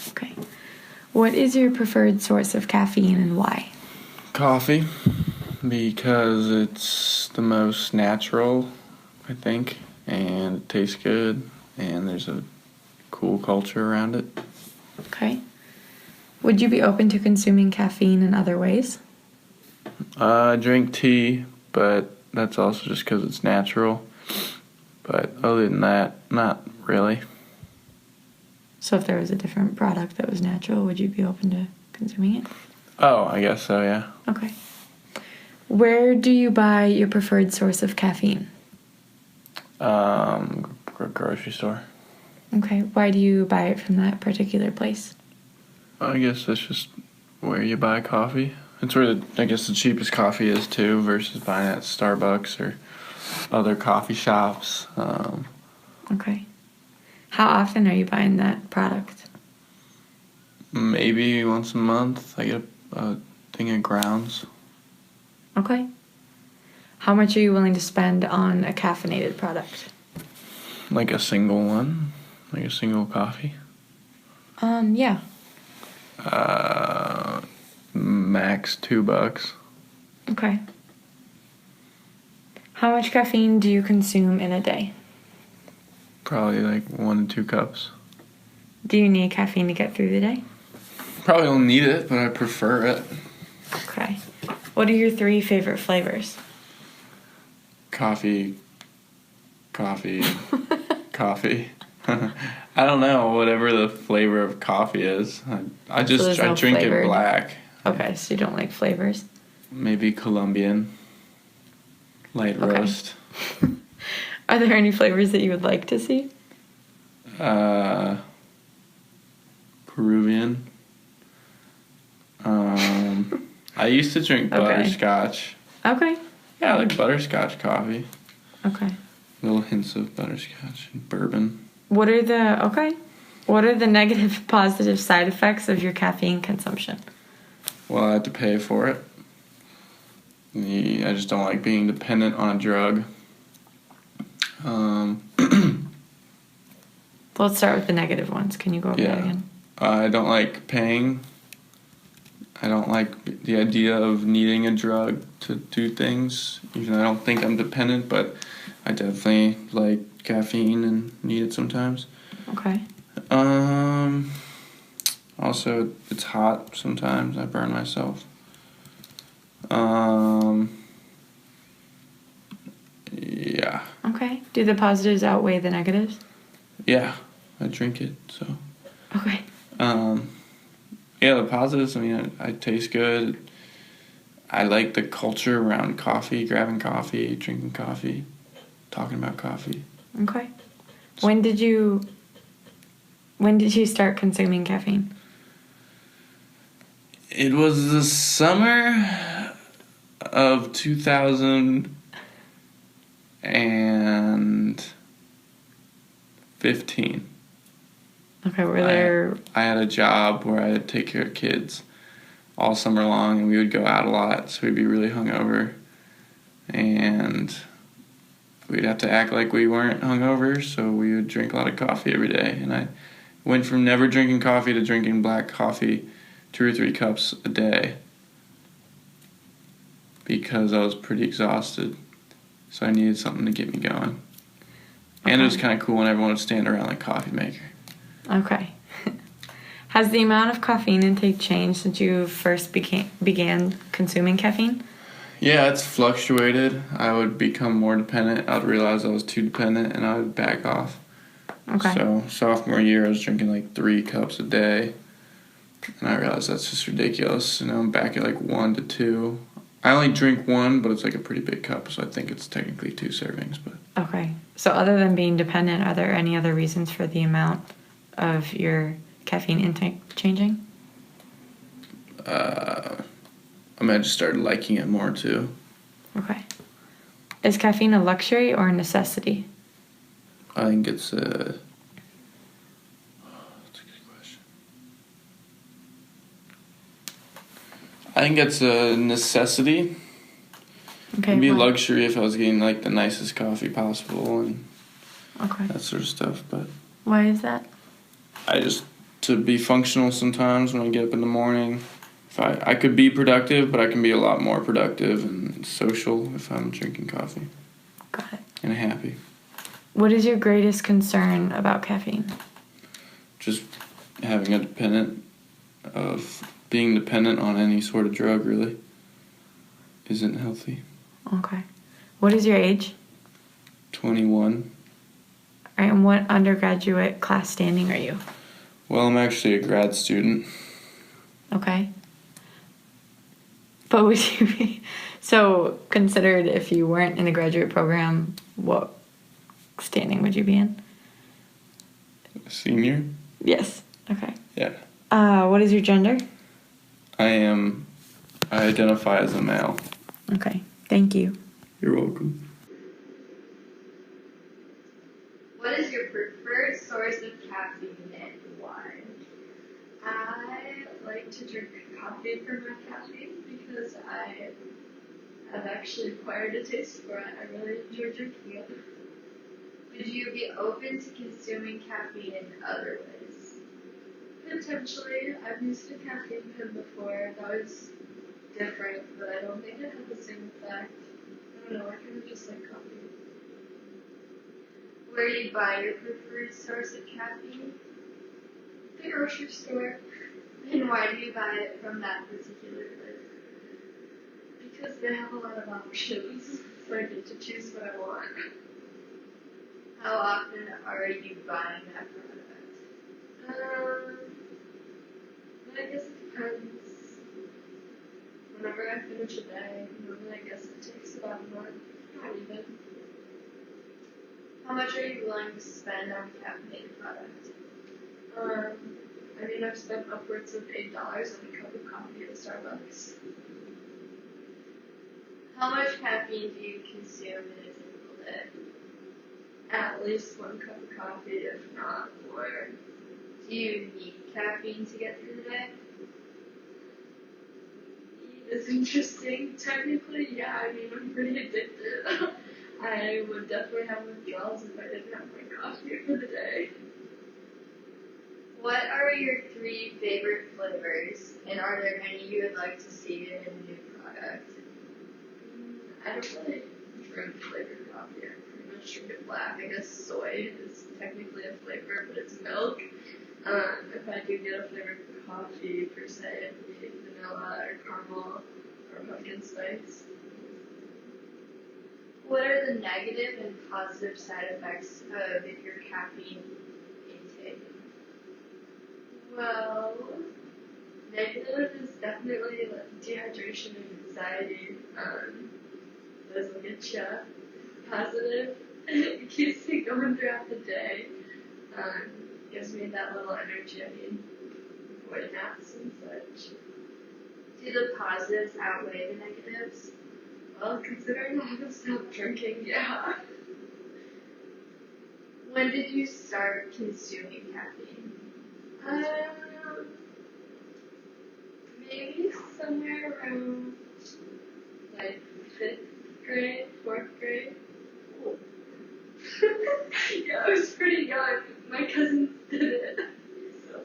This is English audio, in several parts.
Okay. What is your preferred source of caffeine and why? Coffee, because it's the most natural, I think, and it tastes good, and there's a cool culture around it. Okay. Would you be open to consuming caffeine in other ways? I drink tea, but that's also just because it's natural. But other than that, not really. So if there was a different product that was natural, would you be open to consuming it? Oh, I guess so, yeah. Okay. Where do you buy your preferred source of caffeine? Grocery store. Okay. Why do you buy it from that particular place? I guess that's just where you buy coffee. It's where I guess the cheapest coffee is too, versus buying at Starbucks or other coffee shops. Okay. How often are you buying that product? Maybe once a month I get a thing of grounds. Okay. How much are you willing to spend on a caffeinated product? Like a single one, like a single coffee. Yeah. Max $2. Okay. How much caffeine do you consume in a day? Probably like 1 to 2 cups. Do you need caffeine to get through the day? Probably don't need it, but I prefer it. Okay. What are your 3 favorite flavors? Coffee. Coffee. I don't know, whatever the flavor of coffee is. I there's no drink flavored. it black. Okay, so you don't like flavors? Maybe Colombian. Light Okay. roast. Are there any flavors that you would like to see? Peruvian. I used to drink butterscotch. Okay. Yeah, I like butterscotch coffee. Okay. Little hints of butterscotch and bourbon. What are the negative, positive side effects of your caffeine consumption? Well, I have to pay for it. I just don't like being dependent on a drug. Let's start with the negative ones. Can you go over that again? I don't like paying. I don't like the idea of needing a drug to do things. Even though I don't think I'm dependent, but I definitely like caffeine and need it sometimes. Okay. Also, it's hot sometimes. I burn myself. Yeah. Okay. Do the positives outweigh the negatives? Yeah, I drink it, so. Okay. Yeah, the positives, I mean, I taste good. I like the culture around coffee, grabbing coffee, drinking coffee, talking about coffee. Okay. When did you start consuming caffeine? It was the summer of 2015. Okay, I had a job where I had to take care of kids all summer long, and we would go out a lot, so we'd be really hungover. And we'd have to act like we weren't hungover, so we would drink a lot of coffee every day. And I went from never drinking coffee to drinking black coffee 2 or 3 cups a day because I was pretty exhausted. So I needed something to get me going. And it was kind of cool when everyone would stand around like coffee maker. Okay. Has the amount of caffeine intake changed since you first began consuming caffeine? Yeah, it's fluctuated. I would become more dependent. I would realize I was too dependent, and I would back off. Okay. So sophomore year, I was drinking like 3 cups a day, and I realized that's just ridiculous. And I'm back at like 1 to 2. I only drink 1, but it's like a pretty big cup, so I think it's technically 2 servings. But okay. So other than being dependent, are there any other reasons for the amount of your caffeine intake changing? I just started liking it more too. Okay. Is caffeine a luxury or a necessity? I think it's a... That's a good question. I think it's a necessity. Okay. It'd be a luxury if I was getting like the nicest coffee possible and okay. that sort of stuff, but Why is that? I just to be functional sometimes when I get up in the morning. If I could be productive, but I can be a lot more productive and social if I'm drinking coffee Got it. and happy. What is your greatest concern about caffeine? Just having being dependent on any sort of drug really isn't healthy. Okay. What is your age? 21. All right, and what undergraduate class standing are you? Well, I'm actually a grad student. Okay. But would you be so considered if you weren't in a graduate program, what standing would you be in? Senior? Yes. Okay. Yeah. What is your gender? I identify as a male. Okay. Thank you. You're welcome. What is your preferred source of caffeine and why? I like to drink coffee for my caffeine because I have actually acquired a taste for it. I really enjoy drinking it. Would you be open to consuming caffeine in other ways? Potentially. I've used a caffeine pen before. That was different, but I don't think it had the same effect. I don't know, I kind of just like coffee. Where do you buy your preferred source of caffeine? The grocery store. And why do you buy it from that particular place? Because they have a lot of options, so I get to choose what I want. How often are you buying that product? I guess it depends. Whenever I finish a day, normally I guess it takes about a month, not even. How much are you willing to spend on caffeinated product? I've spent upwards of $8 on a cup of coffee at Starbucks. How much caffeine do you consume in a typical day? At least 1 cup of coffee, if not more. Do you need caffeine to get through the day? It's interesting. Technically, yeah, I'm pretty addicted. I would definitely have withdrawals if I didn't have my coffee for the day. What are your 3 favorite flavors, and are there any you would like to see in a new product? I don't really drink flavored coffee. I pretty much drink it black. I guess soy is technically a flavor, but it's milk. If I do get a flavored coffee per se, it would be vanilla or caramel or pumpkin spice. What are the negative and positive side effects of your caffeine intake? Well, negative is definitely dehydration and anxiety. Those will get you. Positive, it keeps me going throughout the day. Gives me that little energy I need before naps and such. Do the positives outweigh the negatives? Well, considering I haven't stopped drinking, yeah. When did you start consuming caffeine? Maybe somewhere around 5th grade, 4th grade. Ooh. Yeah, I was pretty young. My cousins did it. So.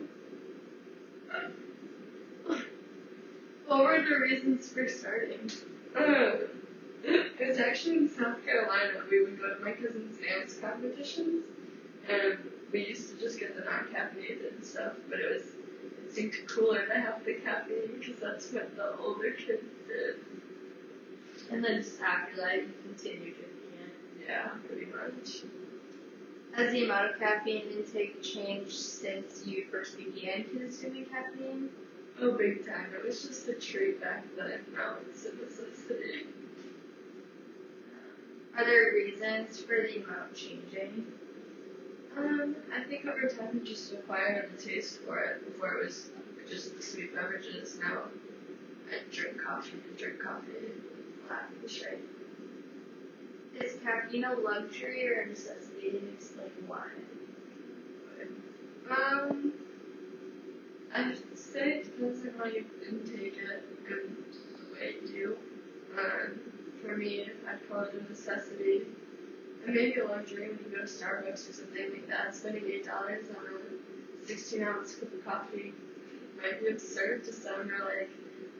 What were the reasons for starting? It was actually in South Carolina. We would go to my cousin's dance competitions, and we used to just get the non-caffeinated stuff, but it seemed cooler to have the caffeine because that's what the older kids did. And then just after that, you continue drinking it. Yeah, pretty much. Has the amount of caffeine intake changed since you first began consuming caffeine? Oh, big time. It was just a treat back then. Now it's a necessity. Are there reasons for the amount changing? I think over time you just acquired the taste for it. Before it was just the sweet beverages. Now I drink coffee black and straight. Is caffeine a luxury or a necessity, and explain why? I'd say it depends on how you intake it and the way you do. For me, I'd call it a necessity. And maybe a luxury when you go to Starbucks or something like that, spending $8 on a 16-ounce cup of coffee might be absurd to some or like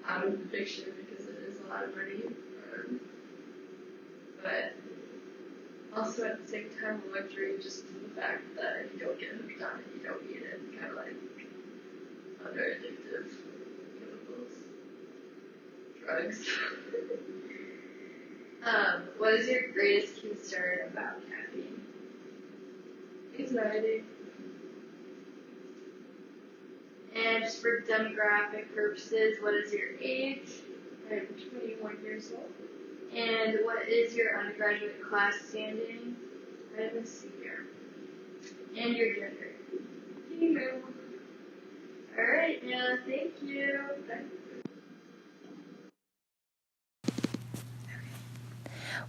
out of the picture because it is a lot of money. But also at the same time, a luxury just to the fact that if you don't get hooked on it, you don't need it. Kind of like other addictive chemicals, drugs. What is your greatest concern about caffeine? Anxiety. And just for demographic purposes, what is your age? I'm 21 years old. And what is your undergraduate class standing? I'm a senior. And your gender? Female. Alright, yeah, thank you. Bye.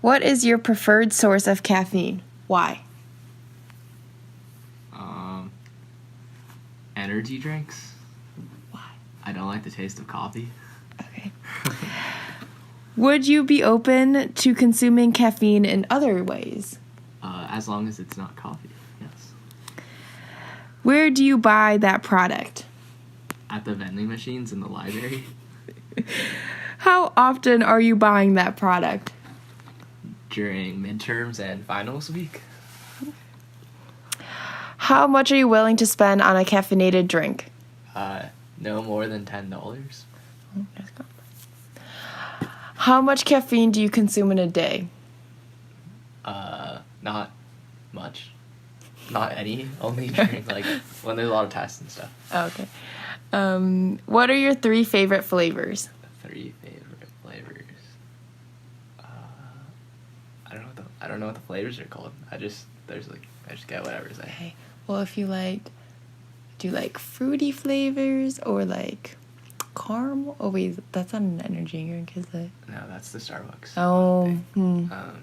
What is your preferred source of caffeine? Why? Energy drinks. Why? I don't like the taste of coffee. Okay. Would you be open to consuming caffeine in other ways? As long as it's not coffee, yes. Where do you buy that product? At the vending machines in the library. How often are you buying that product? During midterms and finals week. How much are you willing to spend on a caffeinated drink? No more than $10. How much caffeine do you consume in a day? Not much. Not any. Only during like when there's a lot of tests and stuff. Okay. What are your 3 favorite flavors? 3 favorite flavors. I don't know what the flavors are called. I just get whatever's there. Okay. Well, if you do you like fruity flavors or like caramel? Oh wait, that's not an energy drink, is it? No, that's the Starbucks. Oh. thing. Are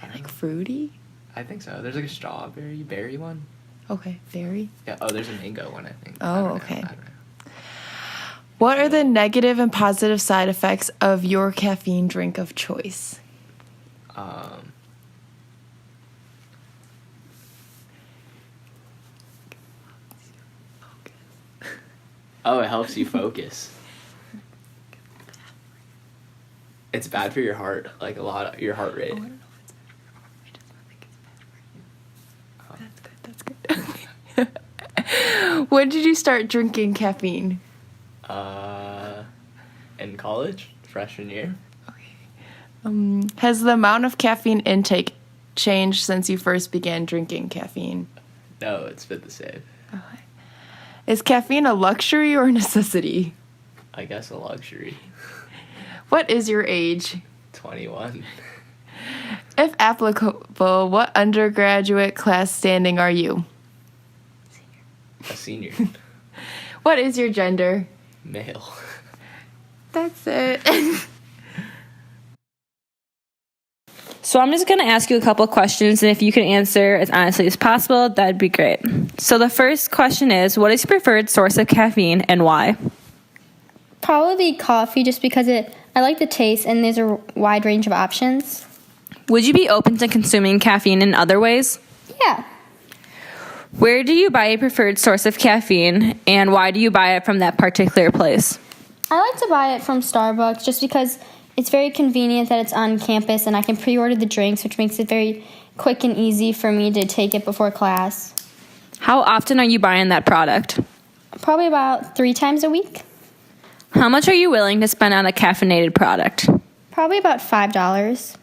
they like fruity? I think so. There's like a strawberry berry one. Okay, berry. Yeah. Oh, there's a mango one. I think. Oh, I don't know. okay. I don't know. What are the negative and positive side effects of your caffeine drink of choice? Oh, it helps you focus. It's bad for your heart, like a lot of your heart rate. Oh, I don't know if it's bad for you. I just don't think it's bad for you. That's good. When did you start drinking caffeine? In college, freshman year. Has the amount of caffeine intake changed since you first began drinking caffeine? No, it's been the same. Okay. Is caffeine a luxury or a necessity? I guess a luxury. What is your age? 21. If applicable, what undergraduate class standing are you? A senior. What is your gender? Male. That's it. So I'm just going to ask you a couple of questions, and if you can answer as honestly as possible, that'd be great. So the first question is, what is your preferred source of caffeine and why? Probably coffee, just because I like the taste and there's a wide range of options. Would you be open to consuming caffeine in other ways? Yeah. Where do you buy a preferred source of caffeine, and why do you buy it from that particular place? I like to buy it from Starbucks just because it's very convenient that it's on campus and I can pre-order the drinks, which makes it very quick and easy for me to take it before class. How often are you buying that product? Probably about 3 times a week. How much are you willing to spend on a caffeinated product? Probably about $5.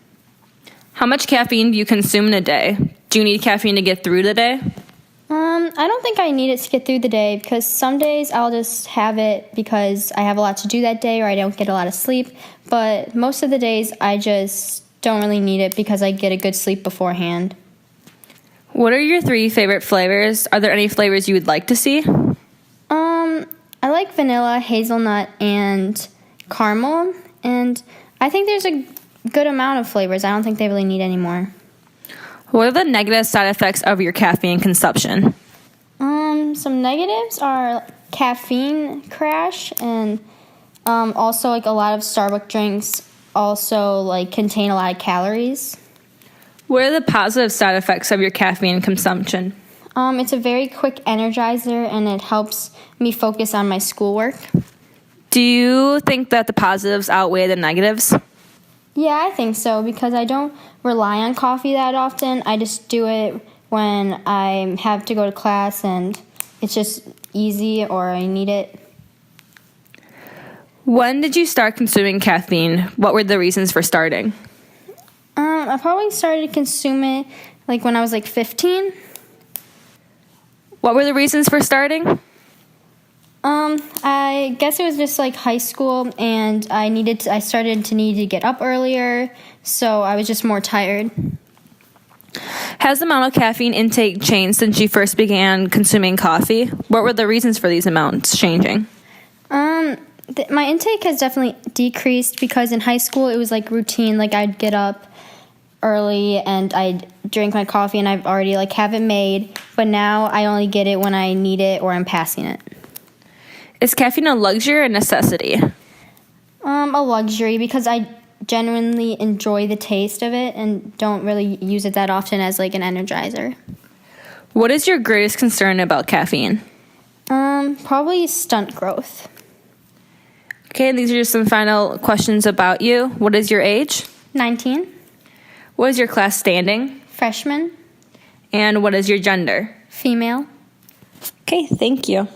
How much caffeine do you consume in a day? Do you need caffeine to get through the day? I don't think I need it to get through the day because some days I'll just have it because I have a lot to do that day or I don't get a lot of sleep. But most of the days I just don't really need it because I get a good sleep beforehand. What are your 3 favorite flavors? Are there any flavors you would like to see? I like vanilla, hazelnut, and caramel. And I think there's a good amount of flavors. I don't think they really need any more. What are the negative side effects of your caffeine consumption? Some negatives are caffeine crash and also like a lot of Starbucks drinks also like contain a lot of calories. What are the positive side effects of your caffeine consumption? It's a very quick energizer, and it helps me focus on my schoolwork. Do you think that the positives outweigh the negatives? Yeah, I think so, because I don't rely on coffee that often. I just do it when I have to go to class and it's just easy or I need it. When did you start consuming caffeine? What were the reasons for starting? I probably started to consume it like when I was like 15. What were the reasons for starting? I guess it was just like high school, and I started to need to get up earlier, so I was just more tired. Has the amount of caffeine intake changed since you first began consuming coffee? What were the reasons for these amounts changing? My intake has definitely decreased because in high school it was like routine, like I'd get up early and I'd drink my coffee and I've already like have it made, but now I only get it when I need it or I'm passing it. Is caffeine a luxury or a necessity? A luxury, because I genuinely enjoy the taste of it and don't really use it that often as like an energizer. What is your greatest concern about caffeine? Probably stunt growth. Okay, and these are just some final questions about you. What is your age? 19. What is your class standing? Freshman. And what is your gender? Female. Okay, thank you.